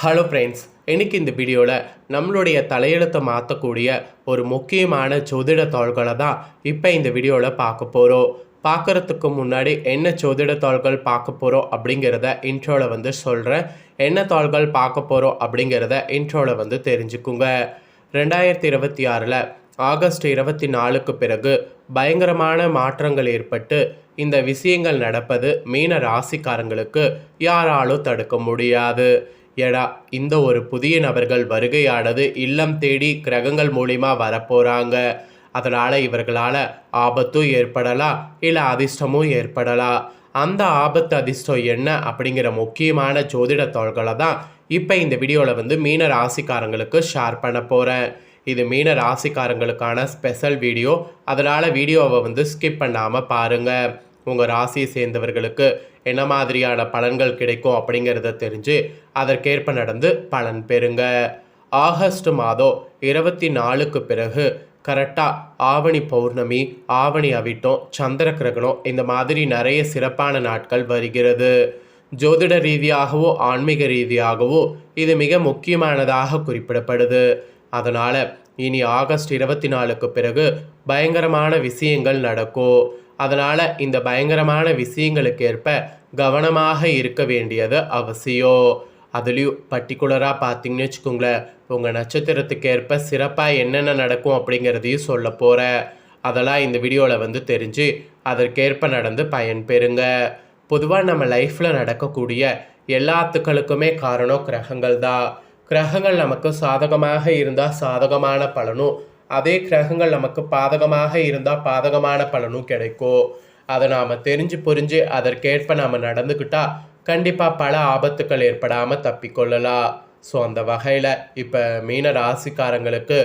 Hello friends, இன்னைக்கு இந்த வீடியோவில் நம்மளுடைய தலையெழுத்தை மாற்றக்கூடிய ஒரு முக்கியமான ஜோதிட தாள்களை தான் இப்போ இந்த வீடியோவில் பார்க்க போகிறோம். பார்க்குறதுக்கு முன்னாடி என்ன ஜோதிட தாள்கள் பார்க்க போகிறோம் அப்படிங்கிறத இன்ட்ரோவில் சொல்கிறேன். என்ன தாள்கள் பார்க்க போகிறோம் அப்படிங்கிறத இன்ட்ரோவில் தெரிஞ்சுக்குங்க. 2026 ஆகஸ்ட் 24க்கு பிறகு பயங்கரமான மாற்றங்கள் ஏற்பட்டு இந்த விஷயங்கள் நடப்பது மீன ராசிக்காரங்களுக்கு யாராலும் தடுக்க முடியாது. ஏடா இந்த ஒரு புதிய நபர்கள் வருகையானது இல்லம் தேடி கிரகங்கள் மூலிமா வரப்போகிறாங்க. அதனால் இவர்களால் ஆபத்தும் ஏற்படலாம், இல்லை அதிர்ஷ்டமும் ஏற்படலாம். அந்த ஆபத்து அதிர்ஷ்டம் என்ன அப்படிங்கிற முக்கியமான ஜோதிட தாள்களை தான் இப்போ இந்த வீடியோவில் மீன ராசிக்காரங்களுக்கு ஷேர் பண்ண போகிறேன். இது மீன ராசிக்காரங்களுக்கான ஸ்பெஷல் வீடியோ, அதனால் வீடியோவை ஸ்கிப் பண்ணாமல் பாருங்கள். உங்கள் ராசியை சேர்ந்தவர்களுக்கு என்ன மாதிரியான பலன்கள் கிடைக்கும் அப்படிங்கிறத தெரிஞ்சு அதற்கேற்ப நடந்து பலன் பெறுங்க. ஆகஸ்ட் மாதம் 24க்கு பிறகு கரெக்டாக ஆவணி பௌர்ணமி, ஆவணி அவிட்டம், சந்திர கிரகணம், இந்த மாதிரி நிறைய சிறப்பான நாட்கள் வருகிறது. ஜோதிட ரீதியாகவோ ஆன்மீக ரீதியாகவோ இது மிக முக்கியமானதாக குறிப்பிடப்படுது. அதனால் இனி ஆகஸ்ட் 24க்கு பிறகு பயங்கரமான விஷயங்கள் நடக்கும். அதனால் இந்த பயங்கரமான விஷயங்களுக்கு ஏற்ப கவனமாக இருக்க வேண்டியது அவசியம். அதுலேயும் பர்டிகுலராக பார்த்தீங்கன்னு வச்சுக்கோங்களேன், உங்கள் நட்சத்திரத்துக்கு ஏற்ப சிறப்பாக என்னென்ன நடக்கும் அப்படிங்கிறதையும் சொல்ல போகிறேன். அதெல்லாம் இந்த வீடியோவில் தெரிஞ்சு அதற்கேற்ப நடந்து பயன் பெறுங்க. பொதுவாக நம்ம லைஃப்பில் நடக்கக்கூடிய எல்லாத்துக்களுக்குமே காரணம் கிரகங்கள் தான். கிரகங்கள் நமக்கு சாதகமாக இருந்தால் சாதகமான பலனும், அதே கிரகங்கள் நமக்கு பாதகமாக இருந்தால் பாதகமான பலனும் கிடைக்கும். அதை நாம் தெரிஞ்சு புரிஞ்சு அதற்கேற்ப நாம் நடந்துக்கிட்டால் கண்டிப்பாக பல ஆபத்துக்கள் ஏற்படாமல் தப்பிக்கொள்ளலாம். ஸோ அந்த வகையில் இப்போ மீன ராசிக்காரங்களுக்கு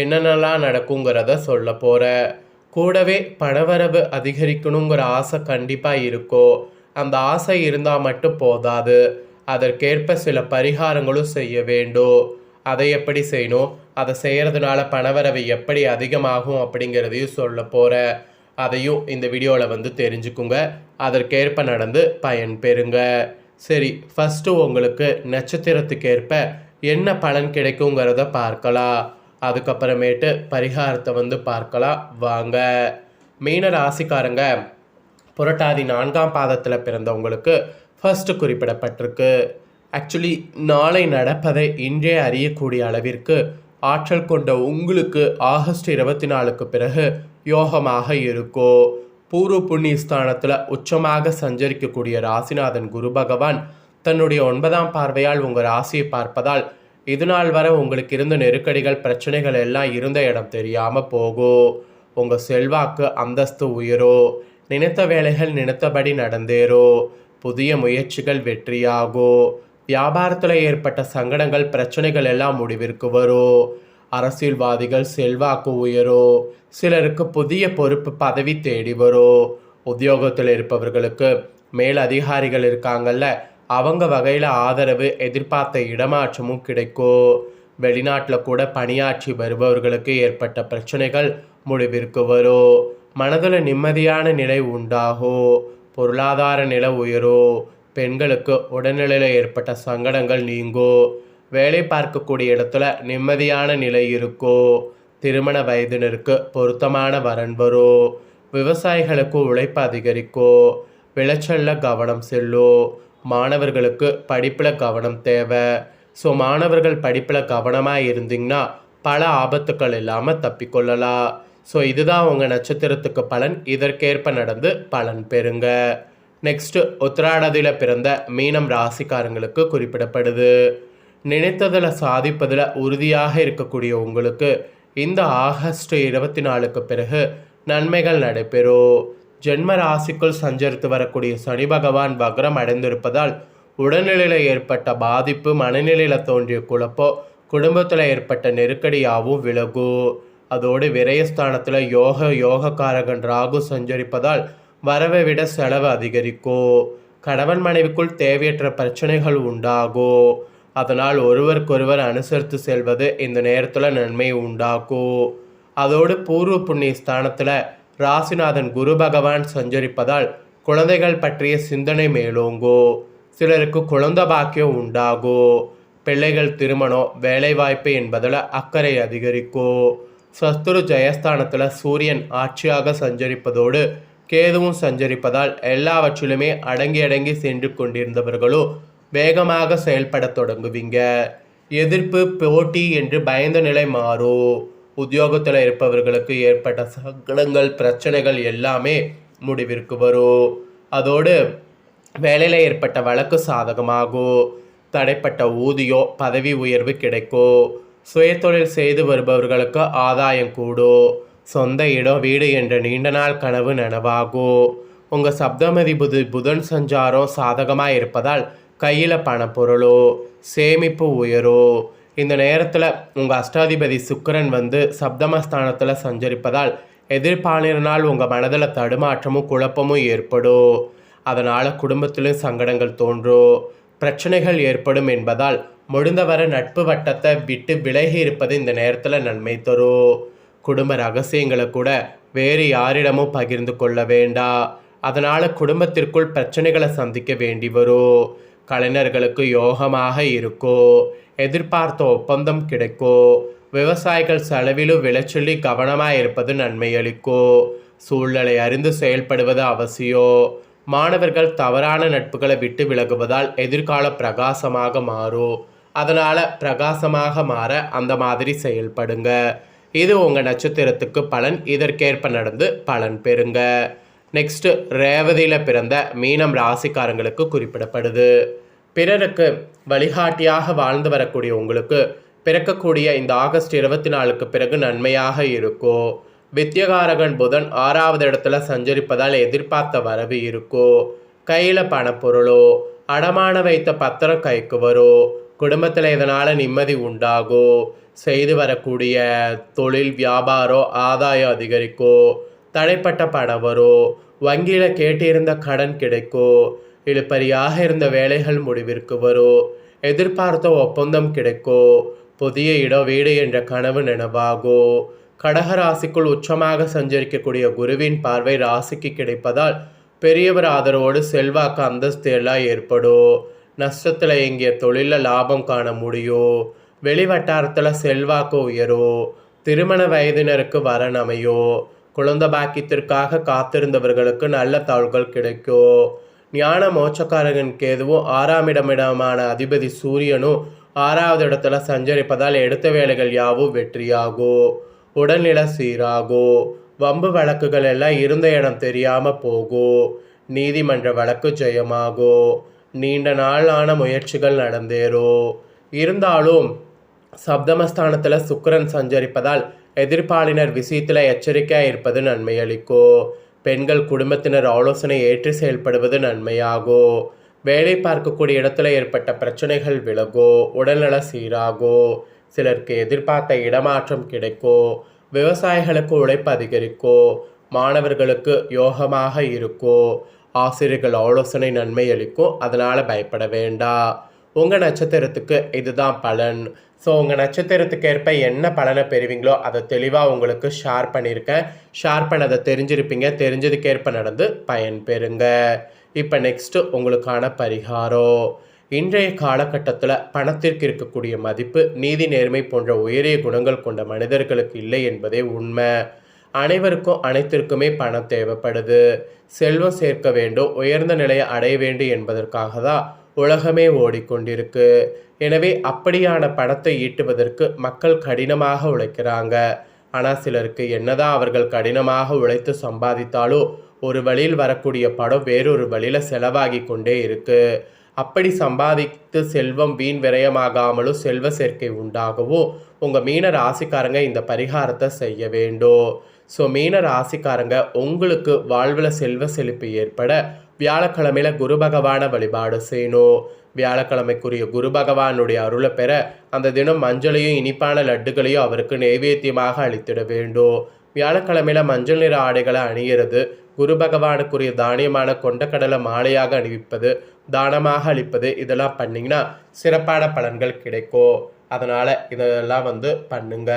என்னென்னலாம் நடக்குங்கிறத சொல்ல போகிறேன். கூடவே பணவரவு அதிகரிக்கணுங்கிற ஆசை கண்டிப்பாக இருக்கும். அந்த ஆசை இருந்தால் மட்டும் போதாது, அதற்கேற்ப சில பரிகாரங்களும் செய்ய வேண்டும். அதை எப்படி செய்யணும், அதை செய்கிறதுனால பணவரவு எப்படி அதிகமாகும் அப்படிங்கிறதையும் சொல்ல போகிறேன். அதையும் இந்த வீடியோவில் தெரிஞ்சுக்குங்க. அதற்கேற்ப நடந்து பயன் பெறுங்க. சரி, ஃபஸ்ட்டு உங்களுக்கு நட்சத்திரத்துக்கேற்ப என்ன பலன் கிடைக்குங்கிறத பார்க்கலாம். அதுக்கப்புறமேட்டு பரிகாரத்தை பார்க்கலாம் வாங்க. மீன ராசிக்காரங்க புரட்டாதி 4ஆம் பாதத்தில் பிறந்தவங்களுக்கு ஃபஸ்ட்டு குறிப்பிடப்பட்டிருக்கு. ஆக்சுவலி நாளை நடப்பதை இன்றே அறியக்கூடிய அளவிற்கு ஆற்றல் கொண்ட உங்களுக்கு ஆகஸ்ட் 24க்கு பிறகு யோகமாக இருக்கும். பூர்வ புண்ணிய ஸ்தானத்தில் உச்சமாக சஞ்சரிக்கக்கூடிய ராசிநாதன் குரு பகவான் தன்னுடைய 9ஆம் பார்வையால் உங்கள் ராசியை பார்ப்பதால் இதுநாள் வரை உங்களுக்கு இருந்த நெருக்கடிகள், பிரச்சனைகள் எல்லாம் இருந்த இடம் தெரியாமல் போகும். உங்கள் செல்வாக்கு அந்தஸ்து உயரும். நினைத்த வேலைகள் நினைத்தபடி நடந்தேறும். புதிய முயற்சிகள் வெற்றியாகும். வியாபாரத்தில் ஏற்பட்ட சங்கடங்கள், பிரச்சனைகள் எல்லாம் முடிவிற்கு வரும். அரசியல்வாதிகள் செல்வாக்கு உயரும். சிலருக்கு புதிய பொறுப்பு பதவி தேடி வரும். உத்தியோகத்தில் இருப்பவர்களுக்கு மேல் அதிகாரிகள் இருக்காங்கல்ல, அவங்க வகையில் ஆதரவு, எதிர்பார்த்த இடமாற்றமும் கிடைக்கும். வெளிநாட்டில் கூட பணியாற்றி வருபவர்களுக்கு ஏற்பட்ட பிரச்சனைகள் முடிவிற்கு வரும். மனதில் நிம்மதியான நிலை உண்டாகும். பொருளாதார நிலை உயரும். பெண்களுக்கு உடல்நிலையில் ஏற்பட்ட சங்கடங்கள் நீங்கும். வேலை பார்க்கக்கூடிய இடத்துல நிம்மதியான நிலை இருக்கும். திருமண வயதினருக்கு பொருத்தமான வரன் வரும். விவசாயிகளுக்கு உழைப்பு அதிகரிக்கும். விளைச்சலில் கவனம் செல்லும். மாணவர்களுக்கு படிப்பில் கவனம் தேவை. ஸோ மாணவர்கள் படிப்பில் கவனமாக இருந்தீங்கன்னா பல ஆபத்துக்கள் இல்லாமல் தப்பிக்கொள்ளலாம். ஸோ இதுதான் உங்கள் நட்சத்திரத்துக்கு பலன். இதற்கேற்ப நடந்து பலன் பெறுங்க. நெக்ஸ்ட்டு உத்திராடத்தில் பிறந்த மீனம் ராசிக்காரங்களுக்கு குறிப்பிடப்படுது. நினைத்ததில் சாதிப்பதில் உறுதியாக இருக்கக்கூடிய உங்களுக்கு இந்த ஆகஸ்ட் 24க்கு பிறகு நன்மைகள் நடைபெறும். ஜென்ம ராசிக்குள் சஞ்சரித்து வரக்கூடிய சனி பகவான் வக்ரம் அடைந்திருப்பதால் உடல்நிலையில் ஏற்பட்ட பாதிப்பு, மனநிலையில் தோன்றிய குழப்பம், குடும்பத்தில் ஏற்பட்ட நெருக்கடியாகவும் விலகும். அதோடு விரயஸ்தானத்தில் யோகக்காரகன் ராகு சஞ்சரிப்பதால் வரவை விட செலவு அதிகரிக்கும். கணவன் மனைவிக்குள் தேவையற்ற பிரச்சனைகள் உண்டாகும். அதனால் ஒருவருக்கொருவர் அனுசரித்து செல்வது இந்த நேரத்தில் நன்மை உண்டாக்கும். அதோடு பூர்வ புண்ணிய ஸ்தானத்தில் ராசிநாதன் குரு பகவான் சஞ்சரிப்பதால் குழந்தைகள் பற்றிய சிந்தனை மேலோங்கும். சிலருக்கு குழந்தை பாக்கியம் உண்டாகும். பிள்ளைகள் திருமணம் வேலைவாய்ப்பு என்பதில் அக்கறை அதிகரிக்கும். சத்துரு ஜெயஸ்தானத்தில் சூரியன் ஆட்சியாக சஞ்சரிப்பதோடு கேதுவும் சஞ்சரிப்பதால் எல்லாவற்றிலுமே அடங்கி அடங்கி சென்று கொண்டிருந்தவர்களும் வேகமாக செயல்பட தொடங்குவீங்க. எதிர்ப்பு போட்டி என்று பயந்த நிலை மாறும். உத்தியோகத்தில் இருப்பவர்களுக்கு ஏற்பட்ட சங்கடங்கள் பிரச்சனைகள் எல்லாமே முடிவிற்கு வரும். அதோடு வேலையில் ஏற்பட்ட வழக்கு சாதகமாகும். தடைப்பட்ட ஊதியம் பதவி உயர்வு கிடைக்கும். சுயதொழில் செய்து வருபவர்களுக்கு ஆதாயம் கூடும். சொந்த இடம் வீடு என்ற நீண்ட நாள் கனவு நனவாகும். உங்கள் சப்தமதி புதன் சஞ்சாரம் சாதகமாக இருப்பதால் கையில் பணப்பொருளோ சேமிப்பு உயரும். இந்த நேரத்தில் உங்கள் அஷ்டாதிபதி சுக்கிரன் வந்து சப்தமஸ்தானத்தில் சஞ்சரிப்பதால் எதிர்பாலினால் உங்கள் மனதில் தடுமாற்றமும் குழப்பமும் ஏற்படும். அதனால் குடும்பத்திலும் சங்கடங்கள் தோன்றும். பிரச்சனைகள் ஏற்படும் என்பதால் முடிந்தவரை நட்பு வட்டத்தை விட்டு விலகி இருப்பது இந்த நேரத்தில் நன்மை தரும். குடும்ப ரகசியங்களை கூட வேறு யாரிடமும் பகிர்ந்து கொள்ள வேண்டாம். அதனால் குடும்பத்திற்குள் பிரச்சனைகளை சந்திக்க வேண்டி வரும். கலைஞர்களுக்கு யோகமாக இருக்கும். எதிர்பார்த்த ஒப்பந்தம் கிடைக்கும். விவசாயிகள் செலவிலும் விளைச்சொல்லி கவனமாக இருப்பது நன்மை அளிக்கும். சூழ்நிலை அறிந்து செயல்படுவது அவசியம். மாணவர்கள் தவறான நட்புகளை விட்டு விலகுவதால் எதிர்கால பிரகாசமாக மாறும். அதனால் பிரகாசமாக மாற அந்த மாதிரி செயல்படுங்க. இது உங்கள் நட்சத்திரத்துக்கு பலன். இதற்கேற்ப நடந்து பலன் பெறுங்க. நெக்ஸ்ட்டு ரேவதியில் பிறந்த மீனம் ராசிக்காரங்களுக்கு குறிப்பிடப்படுது. பிறருக்கு வழிகாட்டியாக வாழ்ந்து வரக்கூடிய உங்களுக்கு பிறக்கக்கூடிய இந்த ஆகஸ்ட் 24க்கு பிறகு நன்மையாக இருக்கும். வித்தியகாரகன் புதன் 6வது இடத்துல சஞ்சரிப்பதால் எதிர்பார்த்த வரவு இருக்கும். கையில் பணப்பொருளோ அடமான வைத்த பத்திரம் கைக்கு வரும். குடும்பத்தில் இதனால் நிம்மதி உண்டாகும். செய்து வரக்கூடிய தொழில் வியாபாரம் ஆதாயம் அதிகரிக்கும். தடைப்பட்ட பணம் வரும். வங்கியில் கேட்டிருந்த கடன் கிடைக்கும். இழுப்பறியாக இருந்த வேலைகள் முடிவிற்கு வரும். எதிர்பார்த்த ஒப்பந்தம் கிடைக்கும். புதிய இடம் வீடு என்ற கனவு நினைவாகும். கடக ராசிக்குள் உச்சமாக சஞ்சரிக்கக்கூடிய குருவின் பார்வை ராசிக்கு கிடைப்பதால் பெரியவர் ஆதரவோடு செல்வாக்கு அந்தஸ்து எல்லாம் ஏற்படும். நஷ்டத்தில் இங்கே தொழிலில் லாபம் காண முடியும். வெளிவட்டாரத்தில் செல்வாக்கு உயரும். திருமண வயதினருக்கு வரன் அமையும். குழந்தை பாக்கியத்திற்காக காத்திருந்தவர்களுக்கு நல்ல தகவல்கள் கிடைக்கும். ஞான மோட்சக்காரகன் கேதுவும் 6ஆம் இடமான அதிபதி சூரியனும் 6வது இடத்துல சஞ்சரிப்பதால் எடுத்த வேலைகள் யாவும் வெற்றியாகும். உடல்நிலை சீராகும். வம்பு வழக்குகள் எல்லாம் இருந்த இடம் தெரியாமல் போகும். நீதிமன்ற வழக்கு ஜெயமாகும். நீண்ட நாளான முயற்சிகள் நடந்தேறும். இருந்தாலும் சப்தமஸ்தானத்தில் சுக்கிரன் சஞ்சரிப்பதால் எதிர்ப்பாளினர் விஷயத்தில் எச்சரிக்கையாக இருப்பது நன்மை அளிக்கும். பெண்கள் குடும்பத்தினர் ஆலோசனை ஏற்றி செயல்படுவது நன்மையாகும். வேலை பார்க்கக்கூடிய இடத்துல ஏற்பட்ட பிரச்சனைகள் விலகும். உடல்நல சீராகும். சிலருக்கு எதிர்பார்த்த இடமாற்றம் கிடைக்கும். விவசாயிகளுக்கு உழைப்பு அதிகரிக்கும். மாணவர்களுக்கு யோகமாக இருக்கும். ஆசிரியர்கள் ஆலோசனை நன்மை அளிக்கும். அதனால் பயப்பட வேண்டாம். உங்கள் நட்சத்திரத்துக்கு இதுதான் பலன். ஸோ உங்கள் நட்சத்திரத்துக்கு ஏற்ப என்ன பலனை பெறுவீங்களோ அதை தெளிவாக உங்களுக்கு ஷேர் பண்ணியிருக்கேன். ஷேர் பண்ணதை தெரிஞ்சிருப்பீங்க. தெரிஞ்சதுக்கேற்ப நடந்து பயன் பெறுங்க. இப்போ நெக்ஸ்ட்டு உங்களுக்கான பரிகாரம். இன்றைய காலகட்டத்தில் பணத்திற்கு இருக்கக்கூடிய மதிப்பு நீதி நேர்மை போன்ற உயரிய குணங்கள் கொண்ட மனிதர்களுக்கு இல்லை என்பதே உண்மை. அனைவருக்கும் அனைத்திற்குமே பணம் தேவைப்படுது. செல்வம் சேர்க்க வேண்டும், உயர்ந்த நிலையை அடைய வேண்டும் என்பதற்காக தான் உலகமே ஓடிக்கொண்டிருக்கு. எனவே அப்படியான பணத்தை ஈட்டுவதற்கு மக்கள் கடினமாக உழைக்கிறாங்க. ஆனால் சிலருக்கு என்னதான் அவர்கள் கடினமாக உழைத்து சம்பாதித்தாலும் ஒரு வழியில் வரக்கூடிய பணம் வேறொரு வழியில் செலவாகி கொண்டே இருக்கு. அப்படி சம்பாதித்து செல்வம் வீண் விரயமாகாமலும் செல்வ சேர்க்கை உண்டாகவும் உங்கள் மீன ராசிக்காரங்க இந்த பரிகாரத்தை செய்ய வேண்டும். ஸோ மீன ராசிக்காரங்க உங்களுக்கு வாழ்வில் செல்வ செழிப்பு ஏற்பட வியாழக்கிழமையில் குரு பகவானை வழிபாடு செய்யணும். வியாழக்கிழமைக்குரிய குரு பகவானுடைய அருளை பெற அந்த தினம் மஞ்சளையும் இனிப்பான லட்டுகளையும் அவருக்கு நைவேத்தியமாக அளித்திட வேண்டும். வியாழக்கிழமையில் மஞ்சள் நிற ஆடைகளை அணிகிறது, குரு பகவானுக்குரிய தானியமான கொண்டக்கடலை மாலையாக அணிவிப்பது, தானமாக அளிப்பது, இதெல்லாம் பண்ணிங்கன்னா சிறப்பான பலன்கள் கிடைக்கும். அதனால் இதெல்லாம் பண்ணுங்க.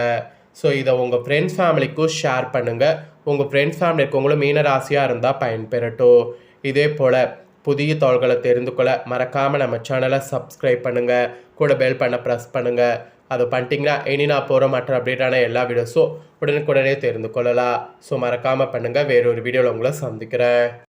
ஸோ இதை உங்கள் ஃப்ரெண்ட்ஸ் ஃபேமிலிக்கும் ஷேர் பண்ணுங்கள். உங்கள் ஃப்ரெண்ட்ஸ் ஃபேமிலி இருக்கவங்களும் மீன ராசியாக இருந்தால் பயன்பெறட்டும். இதே போல் புதிய தாள்களை தெரிந்து கொள்ள மறக்காமல் நம்ம சேனலை சப்ஸ்கிரைப் பண்ணுங்கள். கூட பெல் பண்ண ப்ரெஸ் பண்ணுங்கள். அதை பண்ணிட்டீங்கன்னா இனி நான் போகிற மற்ற அப்டேட்டான எல்லா வீடியோஸும் உடனுக்குடனே தெரிந்து கொள்ளலாம். ஸோ மறக்காமல் பண்ணுங்கள். வேறொரு வீடியோவில் உங்களை சந்திக்கிறேன்.